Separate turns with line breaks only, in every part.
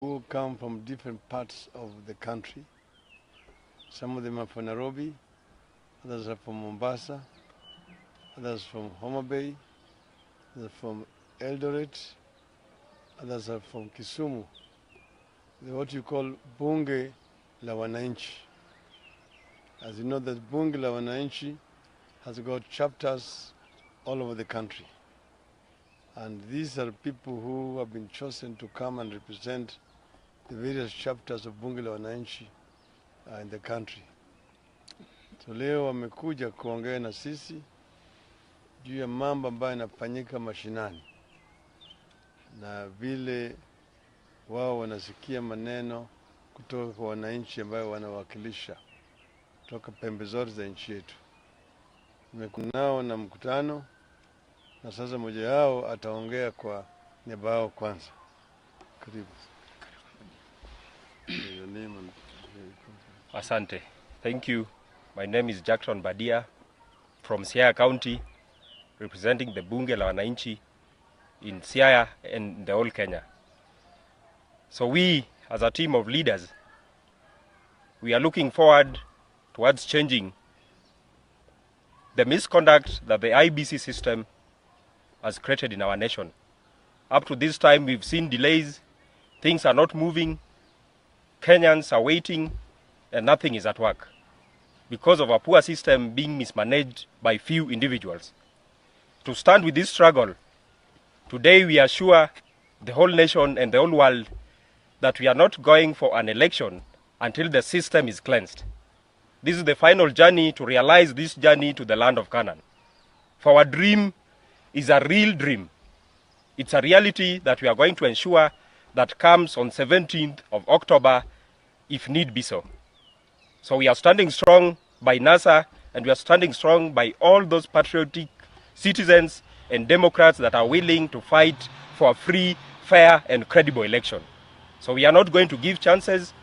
who come from different parts of the country. Some of them are from Nairobi, others are from Mombasa, others from Homa Bay, others from Eldoret, others are from Kisumu. They're what you call Bunge la Wananchi. As you know, that Bunge la Wananchi has got chapters all over the country. And these are people who have been chosen to come and represent the various chapters of Bunge la Wananchi in the country. So leo wamekuja kuongea na sisi juu ya mambo ambayo yanafanyika mashinani na vile wao wanasikia maneno kutoka kwa wananchi ambayo wanawakilisha kutoka pembe zote za nchi yetu. Nimekunao na mkutano na sasa mmoja wao ataongea kwa niaba yao kwanza. Karibu.
Asante. Thank you. My name is Jackson Badia from Siaya County, representing the Bunge la Wananchi in Siaya and the whole Kenya. So we, as a team of leaders, we are looking forward towards changing the misconduct that the IEBC system has created in our nation. Up to this time, we've seen delays, things are not moving, Kenyans are waiting, and nothing is at work because of a poor system being mismanaged by few individuals. To stand with this struggle, today we assure the whole nation and the whole world that we are not going for an election until the system is cleansed. This is the final journey to realize this journey to the land of Canaan. For our dream is a real dream. It's a reality that we are going to ensure that comes on 17th of October, if need be so. So we are standing strong by NASA, and we are standing strong by all those patriotic citizens and Democrats that are willing to fight for a free, fair, and credible election. So we are not going to give chances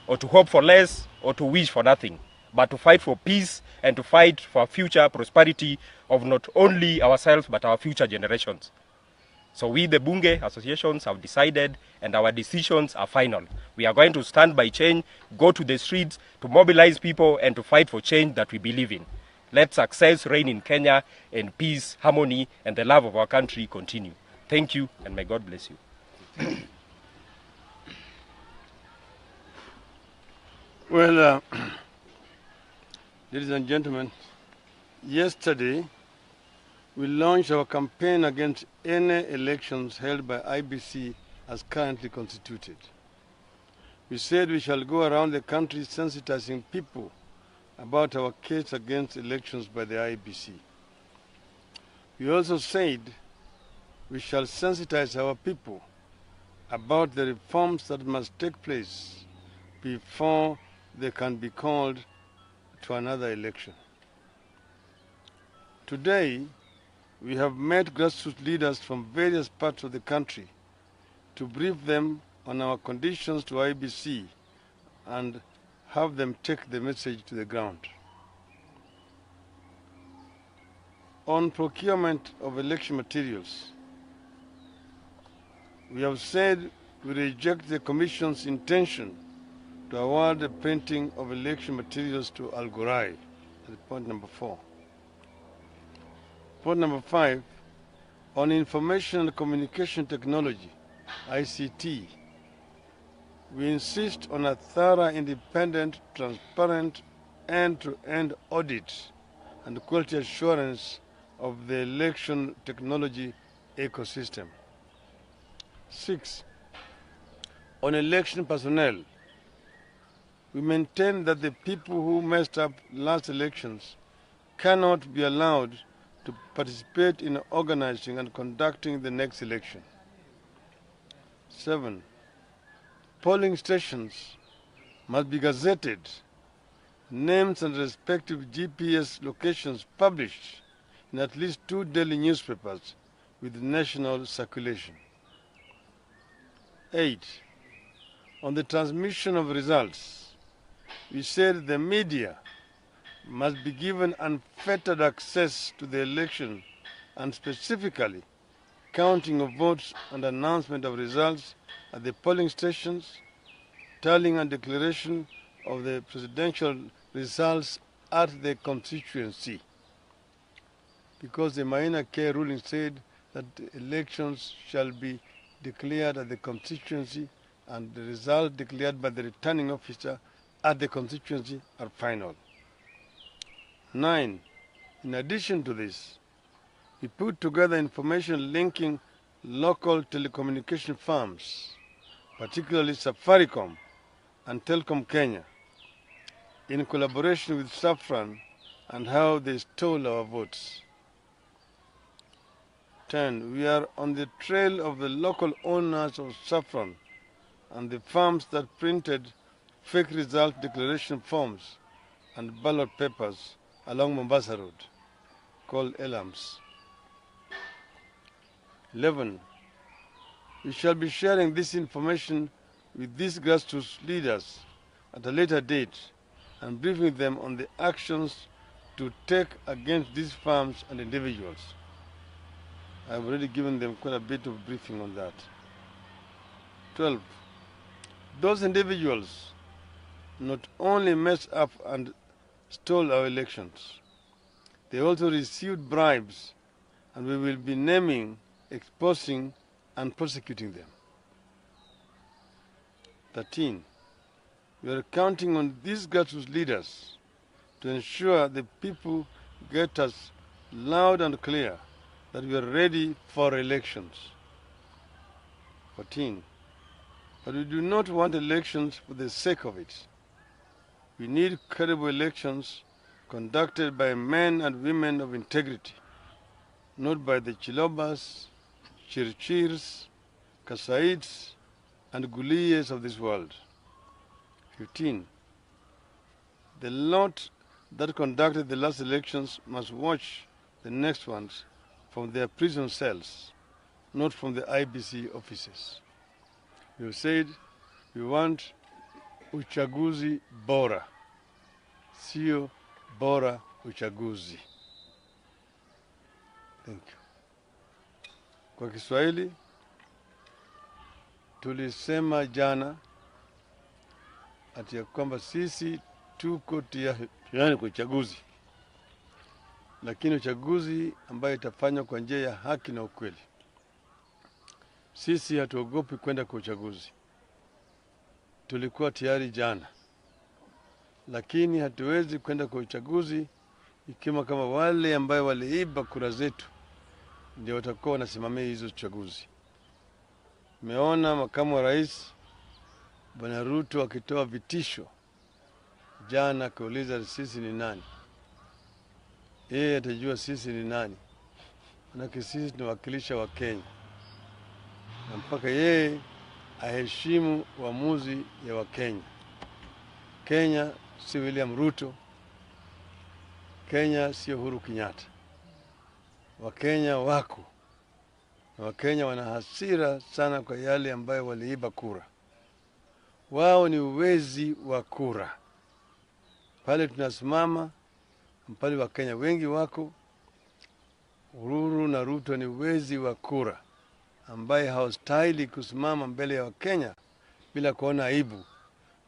or to hope for less or to wish for nothing, but to fight for peace and to fight for future prosperity of not only ourselves but our future generations. So we, the Bunge associations, have decided, and our decisions are final. We are going to stand by change, go to the streets to mobilize people and to fight for change that we believe in. Let success reign in Kenya, and peace, harmony, and the love of our country continue. Thank you, and may God bless you.
Well, ladies and gentlemen, yesterday we launched our campaign against any elections held by IEBC as currently constituted. We said we shall go around the country sensitizing people about our case against elections by the IEBC. We also said we shall sensitize our people about the reforms that must take place before they can be called to another election. Today, we have met grassroots leaders from various parts of the country to brief them on our conditions to IEBC and have them take the message to the ground. On procurement of election materials, we have said we reject the Commission's intention to award the printing of election materials to Al Ghurair. That's point number 4. Point number 5, on information and communication technology, ICT, we insist on a thorough, independent, transparent, end-to-end audit and quality assurance of the election technology ecosystem. 6, on election personnel, we maintain that the people who messed up last elections cannot be allowed to participate in organizing and conducting the next election. 7, polling stations must be gazetted, names and respective GPS locations published in at least 2 daily newspapers with national circulation. 8, on the transmission of results, we said the media must be given unfettered access to the election, and specifically counting of votes and announcement of results at the polling stations, tallying and declaration of the presidential results at the constituency. Because the Maina K ruling said that the elections shall be declared at the constituency and the results declared by the returning officer at the constituency are final. 9. In addition to this, we put together information linking local telecommunication firms, particularly Safaricom and Telcom Kenya, in collaboration with Saffron and how they stole our votes. 10. We are on the trail of the local owners of Saffron and the firms that printed fake result declaration forms and ballot papers along Mombasa Road, called ELAMS. 11. We shall be sharing this information with these grassroots leaders at a later date and briefing them on the actions to take against these firms and individuals. I've already given them quite a bit of briefing on that. 12. Those individuals not only messed up and stole our elections, they also received bribes, and we will be naming, exposing, and prosecuting them. 13. We are counting on these grassroots leaders to ensure the people get us loud and clear that we are ready for elections. 14. But we do not want elections for the sake of it. We need credible elections conducted by men and women of integrity, not by the Chilobas, Chirchirs, Kasaids, and Guliyes of this world. 15. The lot that conducted the last elections must watch the next ones from their prison cells, not from the IBC offices. We have said we want uchaguzi bora, sio bora uchaguzi. Thank you. Kwa Kiswahili tulisema jana ati ya kwamba sisi tuko tayari kwa uchaguzi, lakini uchaguzi ambayo itafanywa kwa njia ya haki na ukweli. Sisi hatuogopi kwenda kwa uchaguzi. Tulikuwa tayari jana, lakini hatuwezi kwenda kwa uchaguzi ikiwa kama wale ambao waliiba kura zetu ndio watakuwa wanasimamia hizo uchaguzi. Meona makamu wa rais Bwana Ruto akitoa vitisho jana kuuliza sisi ni nani. Yeye atajua sisi ni nani, manake sisi tunawakilisha wa Kenya, na mpaka yeye aheshimu uamuzi ya wa Kenya. Kenya si William Ruto, Kenya si Uhuru Kenyatta. Wakenya wako, na Wakenya wana hasira sana kwa yale ambayo waliiba kura. Wao ni uwezi wa kura. Pale tunasimama, pale Wakenya wengi wako. Uhuru na Ruto ni uwezi wa kura ambaye hawastahili kusimama mbele ya Wakenya bila kuona aibu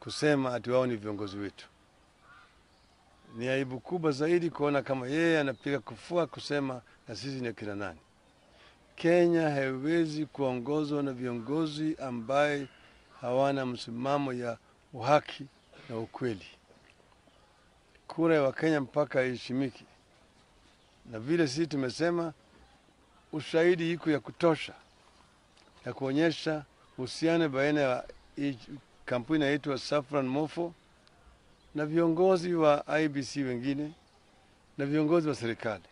kusema ati wao ni viongozi wetu. Ni aibu kubwa zaidi kuona kama yeye anapiga kifua kusema na sisi ni kina nani. Kenya haiwezi kuongozwa na viongozi ambaye hawana msimamo ya uhaki na ukweli. Kura ya Wakenya mpaka iheshimiki. Na vile sisi tumesema ushahidi iko ya kutosha ya kuonyesha uhusiano baina ya kampuni inaitwa Saffron Mofo na viongozi wa IBC wengine na viongozi wa serikali.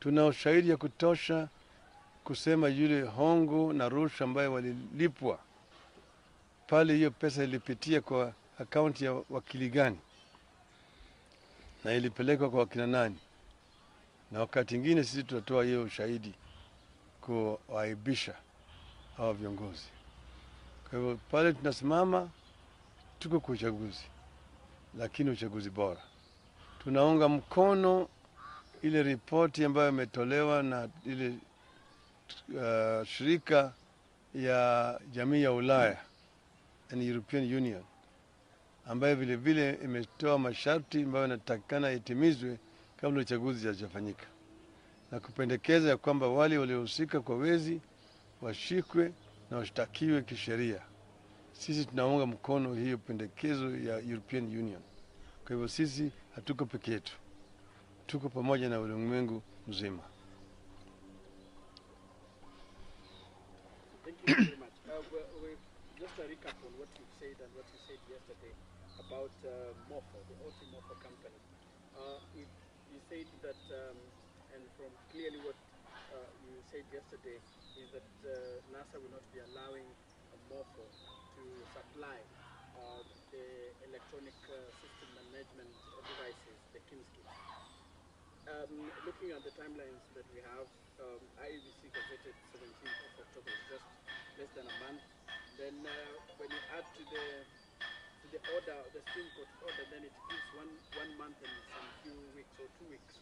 Tuna ushahidi ya kutosha kusema yule hongo na rushwa ambayo walilipwa pale, hiyo pesa ilipitia kwa akaunti ya wakili gani na ilipelekwa kwa wakina nani, na wakati mwingine sisi tutatoa hiyo ushahidi kuaibisha hawa viongozi. Kwa hivyo pale tunasimama, tuko kwa uchaguzi, lakini uchaguzi bora. Tunaunga mkono ile ripoti ambayo imetolewa na ile shirika ya jamii ya Ulaya and European Union ambayo vile vile imetoa masharti ambayo yanatakikana itimizwe kabla uchaguzi hajafanyika, na kupendekeza ya kwamba wale waliohusika kwa wezi washikwe na washtakiwe kisheria. Sisi tunaunga mkono hiyo pendekezo ya European Union. Kwa hivyo sisi hatuko peke yetu, tuko pamoja na ulimwengu mzima.
Thank you very much. Just a recap on what you said and what you said yesterday about MOFO, the OT MOFO company. You said that, and from clearly what you said yesterday, is that NASA will not be allowing MOFO to supply the electronic system management devices, the KIMS kits. Looking at the timelines that we have, IEBC gazetted 17th of October, just less than a month. Then when you add to the order, the Supreme Court order, then it gives one month and some few weeks or 2 weeks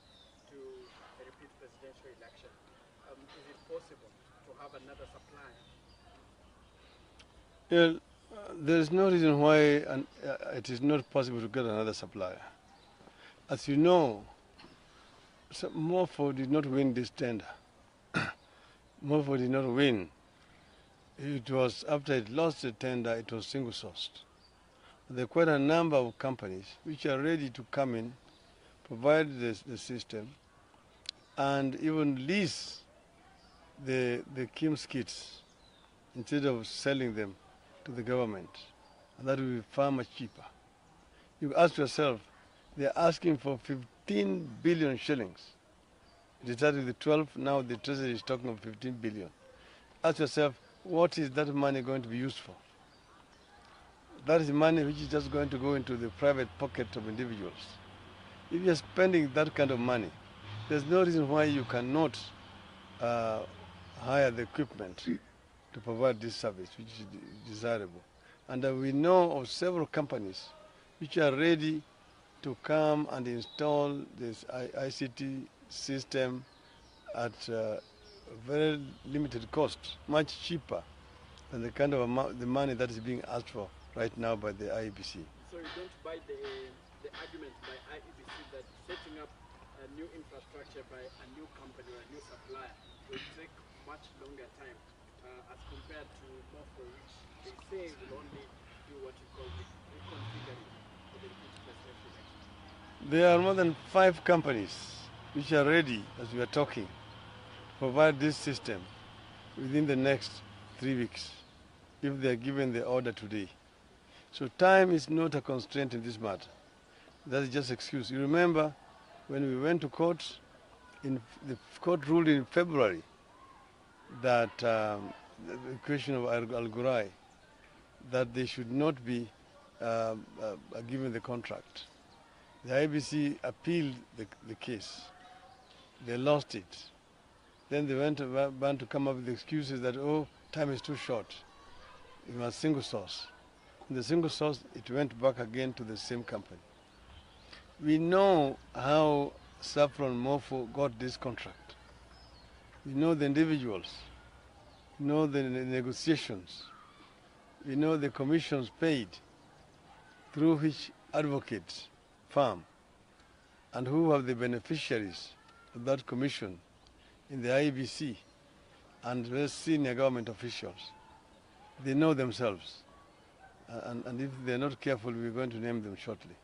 to a repeat presidential election. Is it possible to have another supplier?
Yeah, there is no reason why it is not possible to get another supplier. As you know, MOFO did not win this tender. MOFO did not win. It was after it lost the tender, it was single-sourced. There are quite a number of companies which are ready to come in, provide the system, and even lease the KIMS kits instead of selling them to the government. And that will be far much cheaper. You ask yourself, they're asking for 15 billion shillings. It started with 12, now the Treasury is talking of 15 billion. Ask yourself, what is that money going to be used for? That is money which is just going to go into the private pocket of individuals. If you're spending that kind of money, there's no reason why you cannot hire the equipment to provide this service, which is desirable. And we know of several companies which are ready to come and install this ICT system at very limited cost, much cheaper than the kind of the money that is being asked for right now by the IEBC.
So you don't buy the argument by IEBC that setting up a new infrastructure by a new company or a new supplier will take much longer time as compared to MOFO, which they say will only do what you call reconfiguring for the presidential election.
There are more than 5 companies which are ready, as we are talking, to provide this system within the next 3 weeks, if they are given the order today. So time is not a constraint in this matter. That is just excuse. You remember when we went to court, the court ruled in February that the question of Al Ghurair, that they should not be given the contract. The IBC appealed the case. They lost it. Then they went to come up with excuses that, oh, time is too short. It was single source. In the single source, it went back again to the same company. We know how Saffron MOFO got this contract. We know the individuals. We know the negotiations. We know the commissions paid through which advocates firm and who are the beneficiaries of that commission in the IEBC and the senior government officials. They know themselves. And if they're not careful, we're going to name them shortly.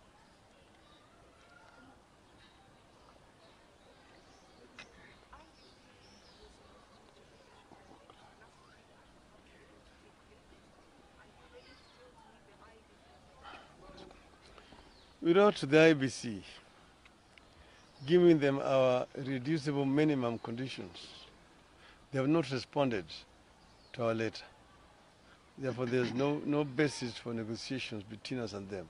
We wrote to the IBC, giving them our reducible minimum conditions. They have not responded to our letter. Therefore, there's no basis for negotiations between us and them.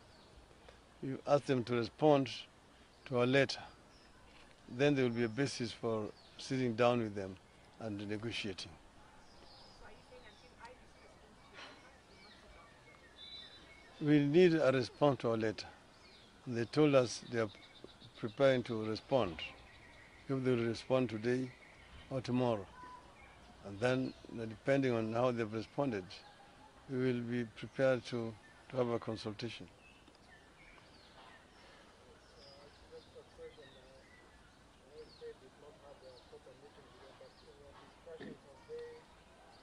We asked them to respond to our letter. Then there will be a basis for sitting down with them and negotiating. We need a response to our letter. They told us they are preparing to respond. If they will respond today or tomorrow. And then, depending on how they've responded, we will be prepared to have a consultation.
Just a question. I know you said you've not had a proper meeting with them, but your discussions, have they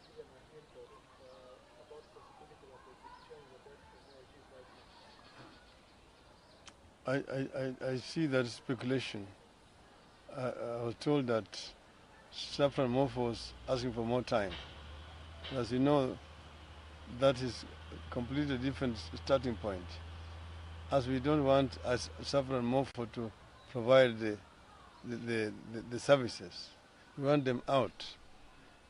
given an input about possibility that they could change the date from where it is right now?
I see that speculation. I was told that Saffron Morpho was asking for more time. As you know, that is a completely different starting point. As we don't want as Saffron Morpho to provide the services, we want them out.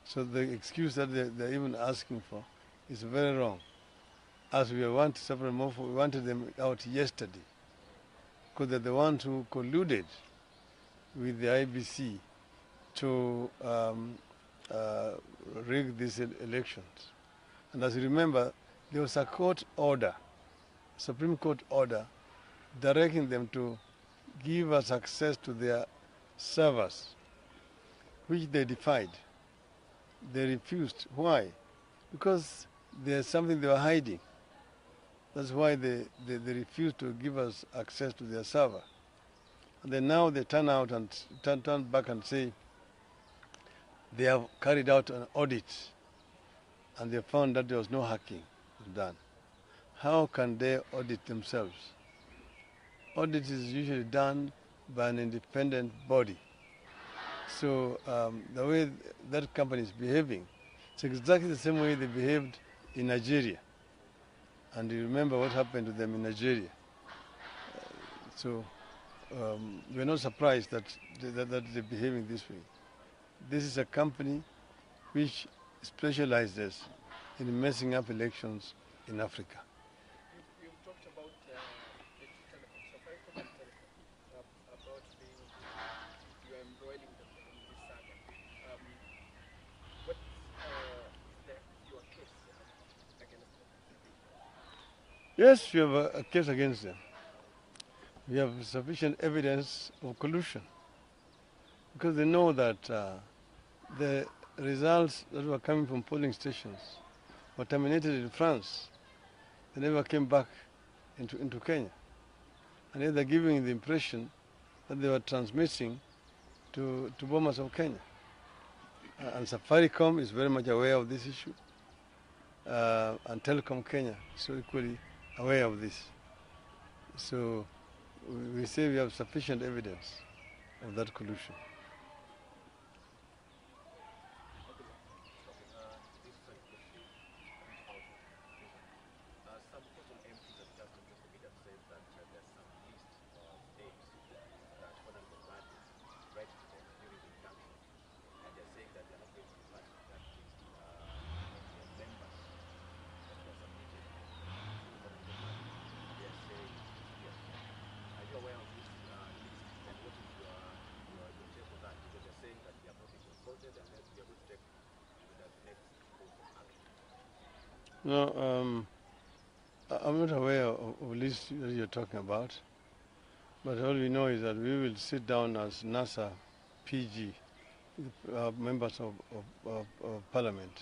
So the excuse that they're even asking for is very wrong. As we want Saffron Morpho, we wanted them out yesterday, because they're the ones who colluded with the IBC to rig these elections. And as you remember, there was a court order, Supreme Court order, directing them to give us access to their servers, which they defied. They refused. Why? Because there's something they were hiding. That's why they refused to give us access to their server. And then now they turn out and turn back and say they have carried out an audit and they found that there was no hacking done. How can they audit themselves? Audit is usually done by an independent body. So the way that company is behaving, it's exactly the same way they behaved in Nigeria. And you remember what happened to them in Nigeria. So we're not surprised that they're behaving this way. This is a company which specializes in messing up elections in Africa.
You've talked about the two telecoms, Safaricom and Telecom, about being you are embroiling them in this saga. What is your case against them?
Yes, we have a case against them. We have sufficient evidence of collusion, because they know that the results that were coming from polling stations were terminated in France. They never came back into Kenya. And yet they're giving the impression that they were transmitting to Bomas of Kenya. And Safaricom is very much aware of this issue. And Telecom Kenya is equally aware of this. So we say we have sufficient evidence of that collusion. No, I'm not aware of list that you're talking about, but all we know is that we will sit down as NASA PG, members of Parliament,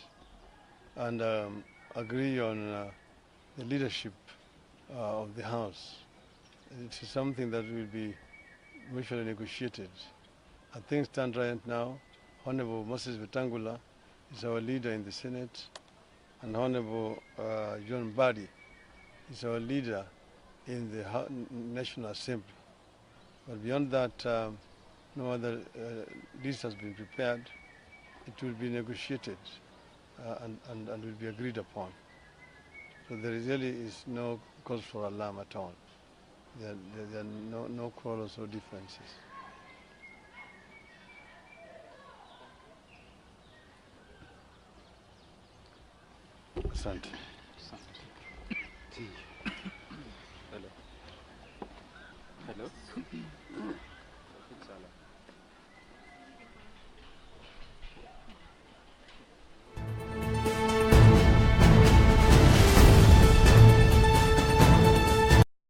and agree on the leadership of the House. It is something that will be mutually negotiated. As things stand right now, Honorable Moses Wetangula is our leader in the Senate, and Honorable John Mbadi is our leader in the National Assembly. But beyond that, no other list has been prepared. It will be negotiated and will be agreed upon. So there really is no cause for alarm at all. There are no quarrels or differences. Asante.
Hello. Hello.